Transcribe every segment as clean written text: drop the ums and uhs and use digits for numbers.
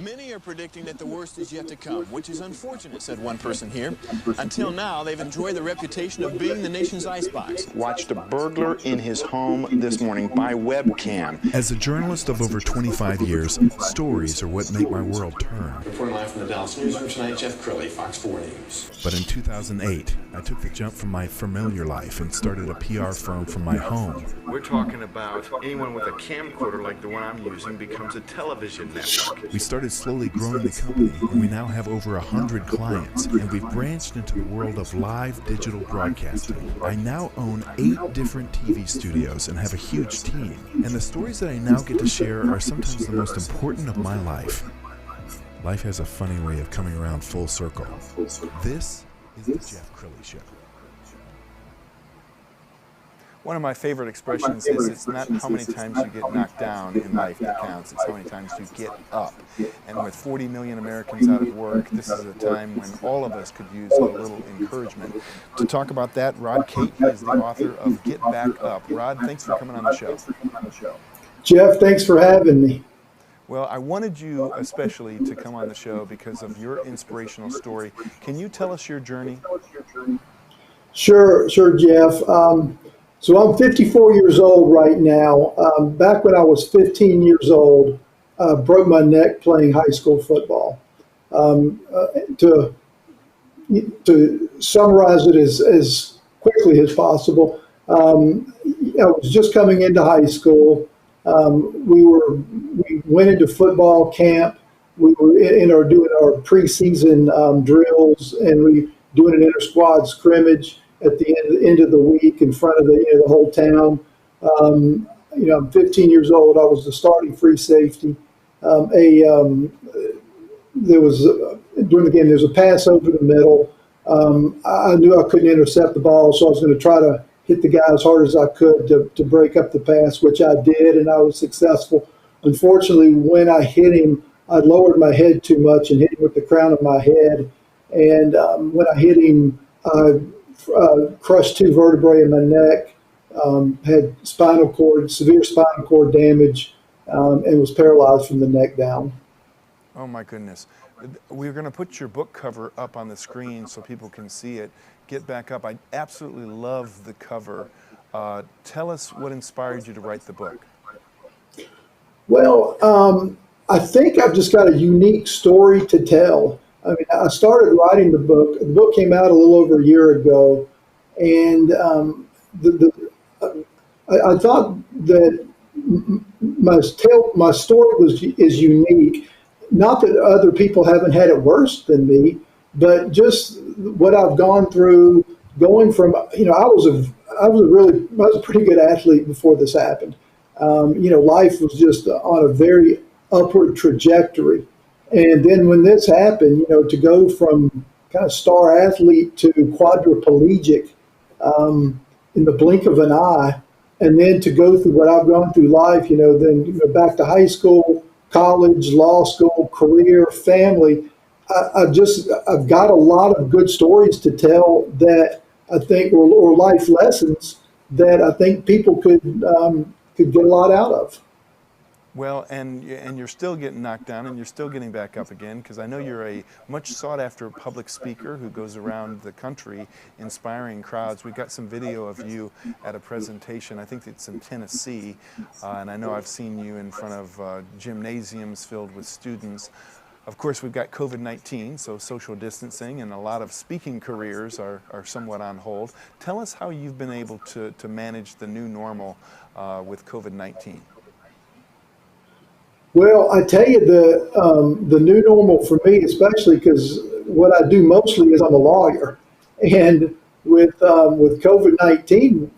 Many are predicting that the worst is yet to come, which is unfortunate, said one person here. Until now, they've enjoyed the reputation of being the nation's icebox. Watched a burglar in his home this morning by webcam. As a journalist of over 25 years, stories are what make my world turn. Reporting live from the Dallas newsroom tonight, Jeff Crilley, Fox 4 News. But in 2008, I took the jump from my familiar life and started a PR firm from my home. We're talking about anyone with a camcorder like the one I'm using becomes a television network. We started slowly growing the company, and we now have over 100 clients, and we've branched into the world of live digital broadcasting. I now own 8 different TV studios and have a huge team, and the stories that I now get to share are sometimes the most important of my life. Life has a funny way of coming around full circle. This is the Jeff Crilley Show. One of my favorite expressions is it's not how many times you get knocked down in life that counts, it's how many times you get up. And with 40 million Americans out of work, this is a time when all of us could use a little encouragement. To talk about that, Rod Cate is the author of Get Back Up. Rod, thanks for coming on the show. Jeff, thanks for having me. Well, I wanted you especially to come on the show because of your inspirational story. Can you tell us your journey? Sure, Jeff. So I'm 54 years old right now. Back when I was 15 years old, broke my neck playing high school football. To summarize it as quickly as possible, I was just coming into high school. We went into football camp. We were doing our preseason drills, and we doing an inter-squad scrimmage at the end of the week in front of the whole town. I'm 15 years old. I was the starting free safety. There was during the game. There was a pass over the middle. I knew I couldn't intercept the ball, so I was going to try to hit the guy as hard as I could to break up the pass, which I did, and I was successful. Unfortunately, when I hit him, I lowered my head too much and hit him with the crown of my head. And when I hit him, I crushed 2 vertebrae in my neck, had severe spinal cord damage, and was paralyzed from the neck down. Oh my goodness. We're going to put your book cover up on the screen so people can see it. Get Back Up. I absolutely love the cover. Tell us what inspired you to write the book. Well, I think I've just got a unique story to tell. I mean, I started writing the book. The book came out a little over a year ago, and I thought that my story is unique. Not that other people haven't had it worse than me, but just what I've gone through, going from I was a pretty good athlete before this happened. Life was just on a very upward trajectory. And then when this happened, to go from kind of star athlete to quadriplegic in the blink of an eye, and then to go through what I've gone through life, then back to high school, college, law school, career, family. I've got a lot of good stories to tell that I think, or life lessons that I think people could get a lot out of. Well, and you're still getting knocked down, and you're still getting back up again, because I know you're a much sought-after public speaker who goes around the country inspiring crowds. We've got some video of you at a presentation. I think it's in Tennessee, and I know I've seen you in front of gymnasiums filled with students. Of course, we've got COVID-19, so social distancing and a lot of speaking careers are somewhat on hold. Tell us how you've been able to manage the new normal with COVID-19. Well, I tell you, the new normal for me, especially because what I do mostly is I'm a lawyer, and with COVID-19,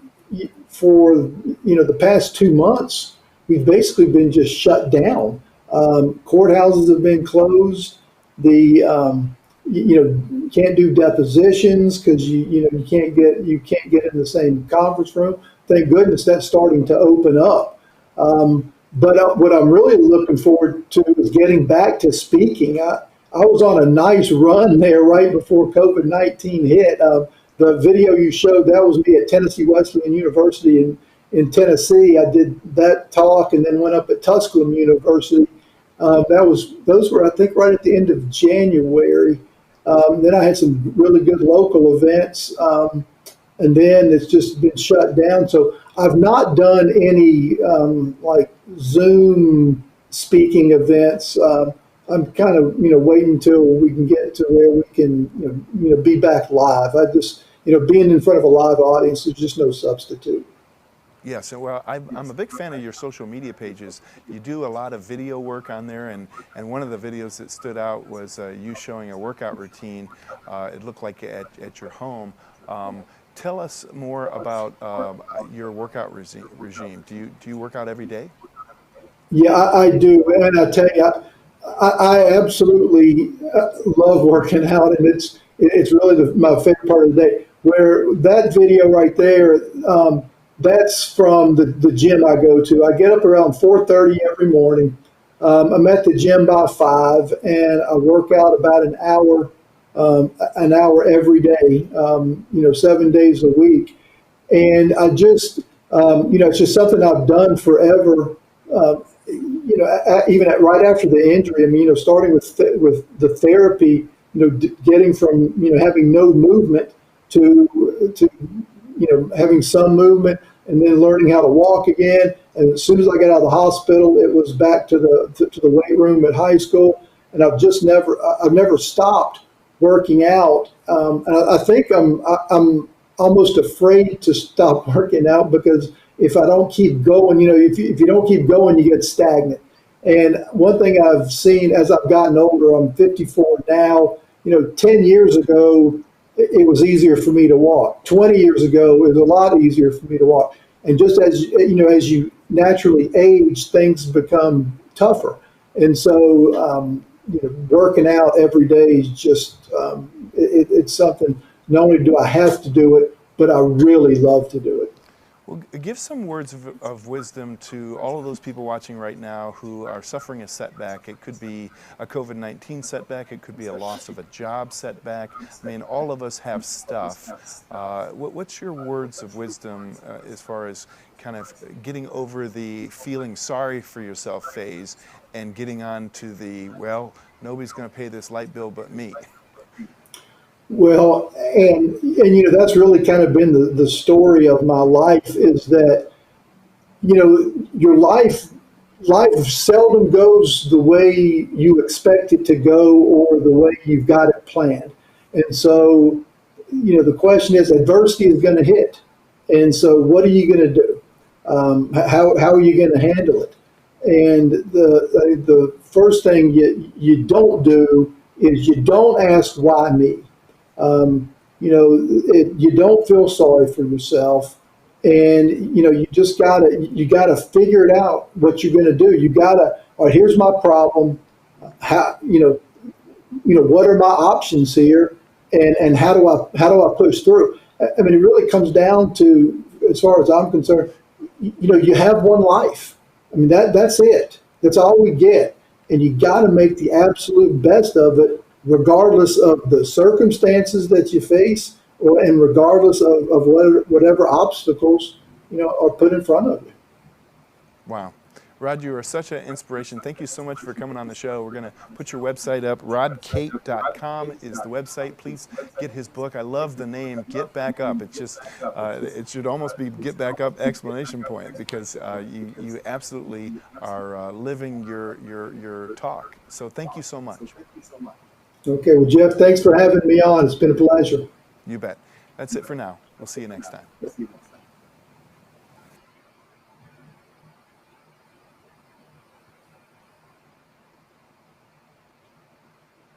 for the past 2 months, we've basically been just shut down. Courthouses have been closed. You can't do depositions because you can't get in the same conference room. Thank goodness that's starting to open up. But what I'm really looking forward to is getting back to speaking. I was on a nice run there right before COVID-19 hit. The video you showed, that was me at Tennessee Wesleyan University in Tennessee. I did that talk and then went up at Tusculum University. Those were, I think, right at the end of January. Then I had some really good local events, and then it's just been shut down. So I've not done any like Zoom speaking events. I'm kind of waiting until we can get to where we can be back live. I just being in front of a live audience is just no substitute. Yes, well, I'm a big fan of your social media pages. You do a lot of video work on there, and one of the videos that stood out was you showing a workout routine. It looked like at your home. Tell us more about your workout regime. Do you work out every day? Yeah, I do, and I tell you, I absolutely love working out, and it's really my favorite part of the day. Where that video right there. That's from the gym I go to. I get up around 4:30 every morning. I'm at the gym by 5, and I work out about an hour every day, 7 days a week. And I just, it's just something I've done forever. Even right after the injury. I mean, starting with the therapy, getting from having no movement to having some movement, and then learning how to walk again. And as soon as I got out of the hospital, it was back to the weight room at high school. And I've never stopped working out. And I think I'm almost afraid to stop working out, because if I don't keep going, if you don't keep going, you get stagnant. And one thing I've seen as I've gotten older, I'm 54 now. 10 years ago, it was easier for me to walk. 20 years ago, it was a lot easier for me to walk. And just as you naturally age, things become tougher. And so, working out every day is just, it's something, not only do I have to do it, but I really love to do it. Well, give some words of wisdom to all of those people watching right now who are suffering a setback. It could be a COVID-19 setback. It could be a loss of a job setback. I mean, all of us have stuff. What's your words of wisdom as far as kind of getting over the feeling sorry for yourself phase and getting on to the, well, nobody's going to pay this light bill but me? Well, and that's really kind of been the story of my life, is that your life seldom goes the way you expect it to go or the way you've got it planned. And so the question is, adversity is going to hit, and so what are you going to do? How are you going to handle it? And the first thing you don't do is you don't ask why me. You don't feel sorry for yourself, and you just gotta figure it out what you're going to do. You gotta, all right, here's my problem. How what are my options here, and how do I push through? I mean, it really comes down to, as far as I'm concerned, you have one life. I mean, that's it. That's all we get, and you got to make the absolute best of it, regardless of the circumstances that you face, and regardless of whatever obstacles are put in front of you. Wow. Rod, you are such an inspiration. Thank you so much for coming on the show. We're going to put your website up. RodCate.com is the website. Please get his book. I love the name, Get Back Up. It's just, it should almost be Get Back Up ! Because you absolutely are living your talk. So thank you so much. Okay, well, Jeff, thanks for having me on. It's been a pleasure. You bet. That's it for now. We'll see you next time.